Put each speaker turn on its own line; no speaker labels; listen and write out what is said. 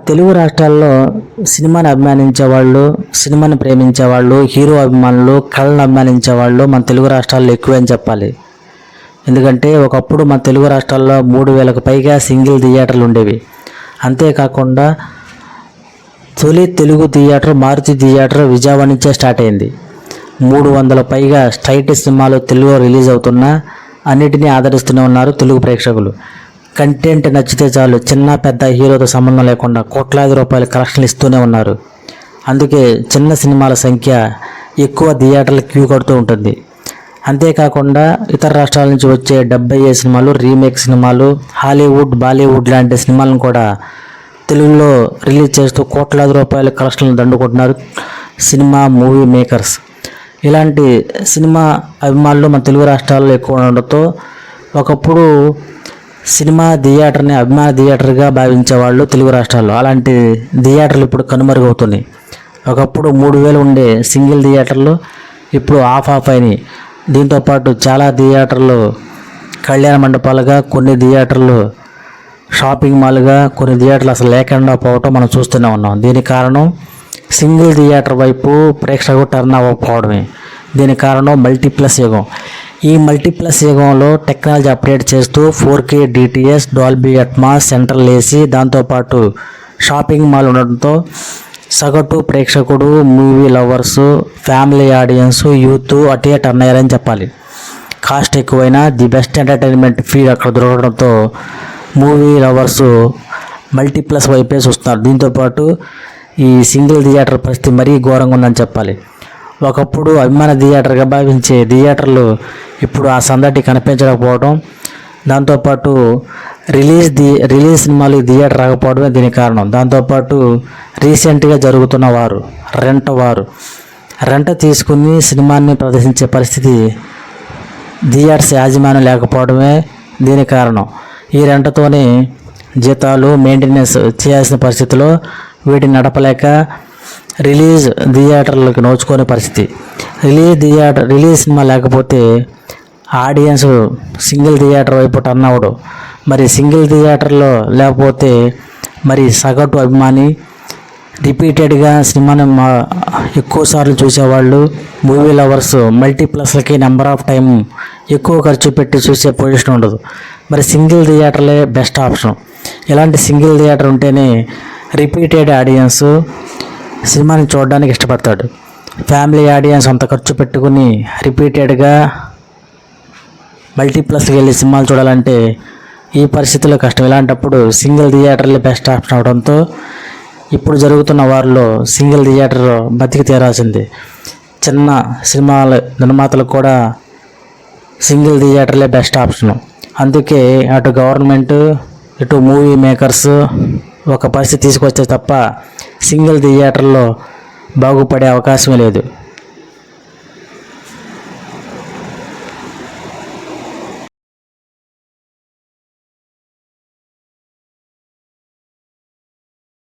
తెలుగు రాష్ట్రాల్లో సినిమాని అభిమానించేవాళ్ళు, సినిమాని ప్రేమించేవాళ్ళు, హీరో అభిమానులు, కళను అభిమానించేవాళ్ళు మన తెలుగు రాష్ట్రాల్లో ఎక్కువే అని చెప్పాలి. ఎందుకంటే ఒకప్పుడు మన తెలుగు రాష్ట్రాల్లో 3,000కు పైగా సింగిల్ థియేటర్లు ఉండేవి. అంతేకాకుండా తొలి తెలుగు థియేటర్ మారుతి థియేటర్ విజయవాడ నుంచే స్టార్ట్ అయింది. 300 పైగా స్ట్రైట్ సినిమాలు తెలుగులో రిలీజ్ అవుతున్నా అన్నిటినీ ఆదరిస్తూనే ఉన్నారు తెలుగు ప్రేక్షకులు. కంటెంట్ నచ్చితే చాలు, చిన్న పెద్ద హీరోతో సంబంధం లేకుండా కోట్లాది రూపాయల కలెక్షన్లు ఇస్తూనే ఉన్నారు. అందుకే చిన్న సినిమాల సంఖ్య ఎక్కువ థియేటర్ల క్యూ కడుతూ ఉంటుంది. అంతేకాకుండా ఇతర రాష్ట్రాల నుంచి వచ్చే 70 సినిమాలు, రీమేక్ సినిమాలు, హాలీవుడ్, బాలీవుడ్ లాంటి సినిమాలను కూడా తెలుగులో రిలీజ్ చేస్తూ కోట్లాది రూపాయల కలెక్షన్లు దండుకుంటున్నారు సినిమా మూవీ మేకర్స్. ఇలాంటి సినిమా అభిమానులు మన తెలుగు రాష్ట్రాల్లో ఎక్కువ ఉండడంతో ఒకప్పుడు సినిమా థియేటర్ని అభిమాన థియేటర్గా భావించేవాళ్ళు తెలుగు రాష్ట్రాల్లో. అలాంటి థియేటర్లు ఇప్పుడు కనుమరుగవుతున్నాయి. ఒకప్పుడు 3,000 ఉండే సింగిల్ థియేటర్లు ఇప్పుడు ఆఫ్ అయినాయి. దీంతోపాటు చాలా థియేటర్లు కళ్యాణ మండపాలుగా, కొన్ని థియేటర్లు షాపింగ్ మాల్గా, కొన్ని థియేటర్లు అసలు లేకుండా పోవటం మనం చూస్తూనే ఉన్నాం. దీనికి కారణం సింగిల్ థియేటర్ వైపు ప్రేక్షకులు టర్న్ అవ్వకపోవడమే. దీనికి కారణం మల్టీప్లెక్స్ యుగం. ఈ మల్టీప్లెక్స్ యుగంలో టెక్నాలజీ అప్డేట్ చేస్తూ 4K DTS, Dolby Atmos, central AC, దాంతోపాటు షాపింగ్ మాల్ ఉండడంతో సగటు ప్రేక్షకుడు, movie lovers, family audience, youth అటే టర్న్ అయ్యారని చెప్పాలి. కాస్ట్ ఎక్కువైనా ది బెస్ట్ ఎంటర్టైన్మెంట్ ఫీడ్ అక్కడ దొరకడంతో మూవీ లవర్సు మల్టీప్లెక్స్ వైపే చూస్తున్నారు. దీంతోపాటు ఈ సింగిల్ థియేటర్ పరిస్థితి మరీ ఘోరంగా ఉందని చెప్పాలి. ఒకప్పుడు అభిమాన థియేటర్గా భావించే థియేటర్లు ఇప్పుడు ఆ సందడి కనిపించకపోవడం, దాంతోపాటు రిలీజ్ సినిమాలు థియేటర్ రాకపోవడమే దీనికి కారణం. దాంతోపాటు రీసెంట్గా జరుగుతున్న రెంట తీసుకుని సినిమాని ప్రదర్శించే పరిస్థితి థియేటర్స్ యాజమాన్యం లేకపోవడమే దీనికి కారణం. ఈ రెంటతోనే జీతాలు, మెయింటెనెన్స్ చేయాల్సిన పరిస్థితిలో వీటిని నడపలేక రిలీజ్ థియేటర్లకు నోచుకునే పరిస్థితి. రిలీజ్ సినిమా లేకపోతే ఆడియన్స్ సింగిల్ థియేటర్ వైపు టర్న్ అవ్వడు. మరి సింగిల్ థియేటర్లో లేకపోతే మరి సగటు అభిమాని రిపీటెడ్గా సినిమాని ఎక్కువసార్లు చూసేవాళ్ళు, మూవీ లవర్స్ మల్టీప్లెక్స్లకి నెంబర్ ఆఫ్ టైం ఎక్కువ ఖర్చు పెట్టి చూసే పొజిషన్ ఉండదు. మరి సింగిల్ థియేటర్లే బెస్ట్ ఆప్షన్. ఇలాంటి సింగిల్ థియేటర్ ఉంటేనే రిపీటెడ్ ఆడియన్స్ సినిమాని చూడడానికి ఇష్టపడతాడు. ఫ్యామిలీ ఆడియన్స్ అంత ఖర్చు పెట్టుకుని రిపీటెడ్గా మల్టీప్లెక్స్కి వెళ్ళి సినిమాలు చూడాలంటే ఈ పరిస్థితుల్లో కష్టం. ఇలాంటప్పుడు సింగిల్ థియేటర్లే బెస్ట్ ఆప్షన్ అవడంతో ఇప్పుడు జరుగుతున్న వారిలో సింగిల్ థియేటర్ బతికి తీరాల్సింది. చిన్న సినిమాల నిర్మాతలకు కూడా సింగిల్ థియేటర్లే బెస్ట్ ఆప్షను. అందుకే అటు గవర్నమెంట్, ఇటు మూవీ మేకర్స్ ఒక పరిస్థితి తీసుకొస్తే తప్ప సింగిల్ థియేటర్లో బాగుపడే అవకాశమే లేదు.